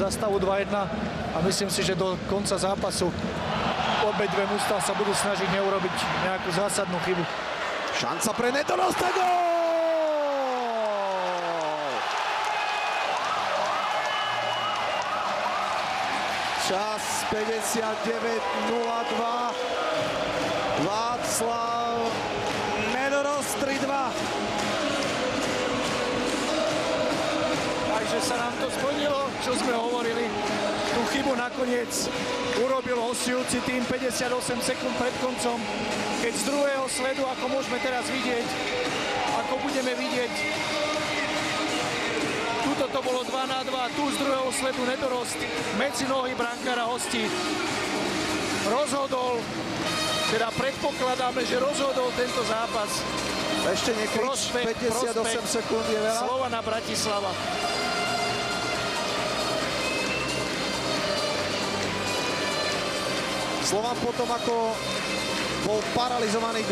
za stavu 2-1 a myslím si, že do konca zápasu obidve mužstvá sa budú snažiť neurobiť nejakú zásadnú chybu. Šanca pre Nedorosta, gól! Čas 59:02. Václav Nedorost 3-2. Takže sa nám to splnilo, čo sme hovorili. Tú chybu nakoniec urobil hostujúci tým 58 sekúnd pred koncom, keď z druhého sledu, ako môžeme teraz vidieť, ako budeme vidieť, tuto to bolo 2-2, tu z druhého sledu Nedorost medzi nohy brankára hostí rozhodol, teda predpokladáme, že rozhodol tento zápas. Ešte nekrič, 58 sekúnd je veľa. Slovana Bratislava. Slovan potom, ako bol paralizovaný